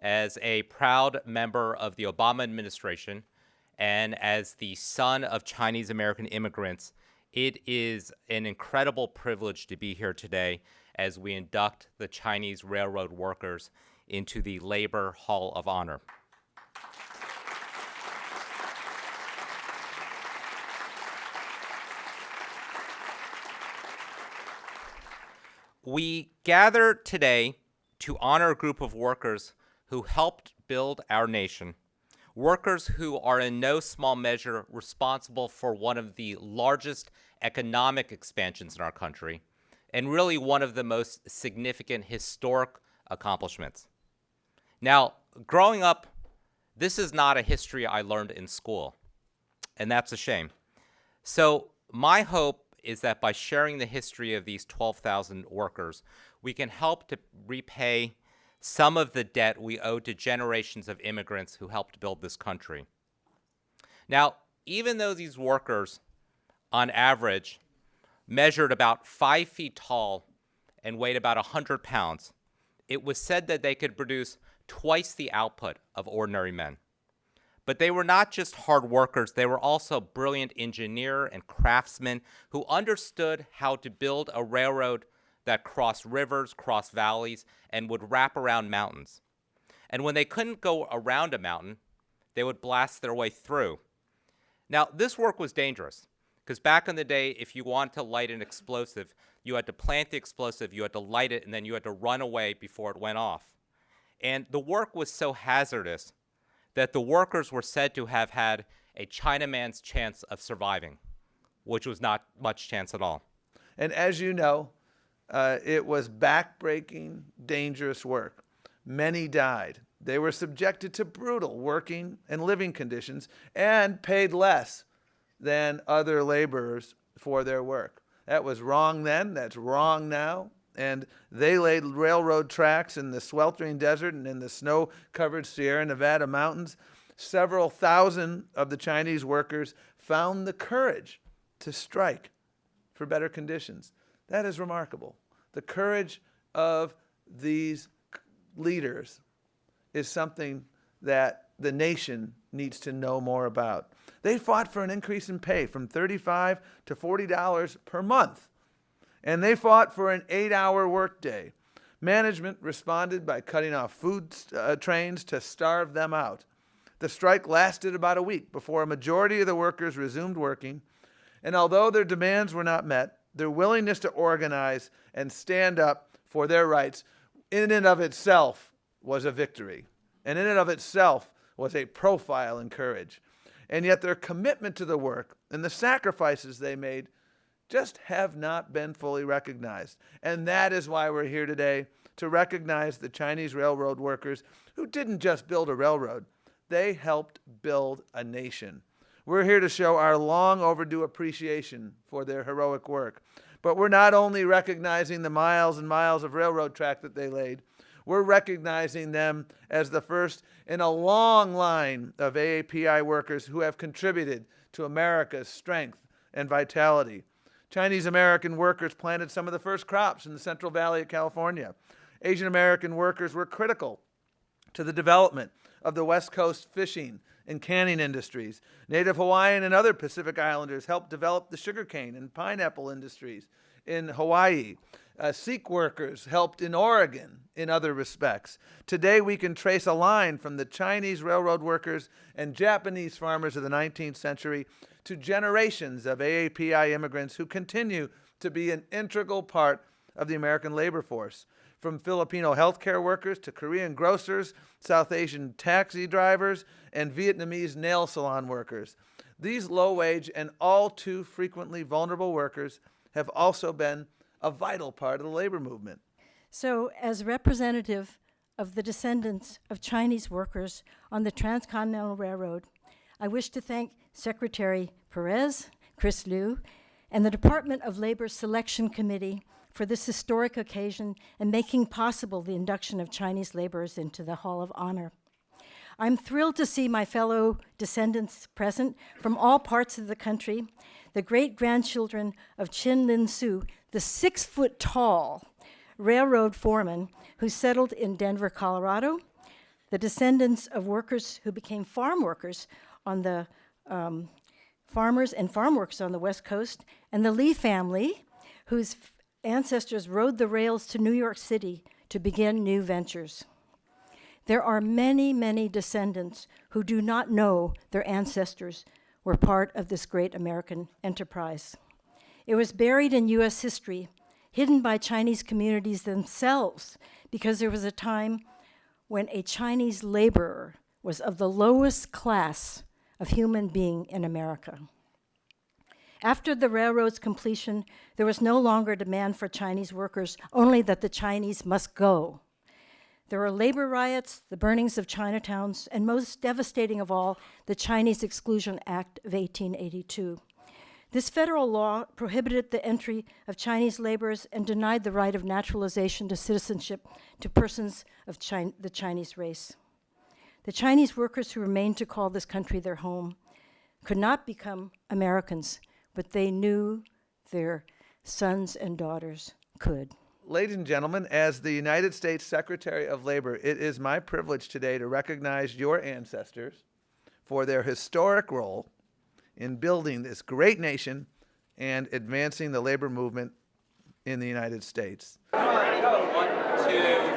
As a proud member of the Obama administration and as the son of Chinese American immigrants, it is an incredible privilege to be here today as we induct the Chinese railroad workers into the Labor Hall of Honor. We gather today to honor a group of workers who helped build our nation, workers who are in no small measure responsible for one of the largest economic expansions in our country, and really one of the most significant historic accomplishments. Now, growing up, this is not a history I learned in school, and that's a shame. So my hope is that by sharing the history of these 12,000 workers, we can help to repay some of the debt we owe to generations of immigrants who helped build this country. Now, even though these workers, on average, measured about 5 feet tall and weighed about 100 pounds, it was said that they could produce twice the output of ordinary men. But they were not just hard workers, they were also brilliant engineers and craftsmen who understood how to build a railroad that crossed rivers, crossed valleys, and would wrap around mountains. And when they couldn't go around a mountain, they would blast their way through. Now, this work was dangerous, because back in the day, if you wanted to light an explosive, you had to plant the explosive, you had to light it, and then you had to run away before it went off. And the work was so hazardous that the workers were said to have had a Chinaman's chance of surviving, which was not much chance at all. And as you know, it was backbreaking, dangerous work. Many died. They were subjected to brutal working and living conditions and paid less than other laborers for their work. That was wrong then, that's wrong now. And they laid railroad tracks in the sweltering desert and in the snow-covered Sierra Nevada mountains. Several thousand of the Chinese workers found the courage to strike for better conditions. That is remarkable. The courage of these leaders is something that the nation needs to know more about. They fought for an increase in pay from $35 to $40 per month. And they fought for an 8-hour workday. Management responded by cutting off food trains to starve them out. The strike lasted about a week before a majority of the workers resumed working. And although their demands were not met, their willingness to organize and stand up for their rights in and of itself was a victory. And in and of itself was a profile in courage. And yet their commitment to the work and the sacrifices they made just have not been fully recognized. And that is why we're here today, to recognize the Chinese railroad workers who didn't just build a railroad, they helped build a nation. We're here to show our long overdue appreciation for their heroic work. But we're not only recognizing the miles and miles of railroad track that they laid, we're recognizing them as the first in a long line of AAPI workers who have contributed to America's strength and vitality. Chinese American workers planted some of the first crops in the Central Valley of California. Asian American workers were critical to the development of the West Coast fishing and canning industries. Native Hawaiian and other Pacific Islanders helped develop the sugarcane and pineapple industries in Hawaii. Sikh workers helped in Oregon in other respects. Today we can trace a line from the Chinese railroad workers and Japanese farmers of the 19th century to generations of AAPI immigrants who continue to be an integral part of the American labor force. From Filipino healthcare workers to Korean grocers, South Asian taxi drivers, and Vietnamese nail salon workers. These low-wage and all too frequently vulnerable workers have also been a vital part of the labor movement. So, as representative of the descendants of Chinese workers on the Transcontinental Railroad, I wish to thank Secretary Perez, Chris Liu, and the Department of Labor Selection Committee for this historic occasion and making possible the induction of Chinese laborers into the Hall of Honor. I'm thrilled to see my fellow descendants present from all parts of the country, the great-grandchildren of Chin Lin Su, the 6-foot-tall railroad foreman who settled in Denver, Colorado, the descendants of workers who became farm workers on the farmers and farm workers on the West Coast, and the Lee family, whose ancestors rode the rails to New York City to begin new ventures. There are many, many descendants who do not know their ancestors were part of this great American enterprise. It was buried in U.S. history, hidden by Chinese communities themselves, because there was a time when a Chinese laborer was of the lowest class of human being in America. After the railroad's completion, there was no longer demand for Chinese workers, only that the Chinese must go. There were labor riots, the burnings of Chinatowns, and most devastating of all, the Chinese Exclusion Act of 1882. This federal law prohibited the entry of Chinese laborers and denied the right of naturalization to citizenship to persons of the Chinese race. The Chinese workers who remained to call this country their home could not become Americans, but they knew their sons and daughters could. Ladies and gentlemen, as the United States Secretary of Labor, it is my privilege today to recognize your ancestors for their historic role in building this great nation and advancing the labor movement in the United States. 1, 2,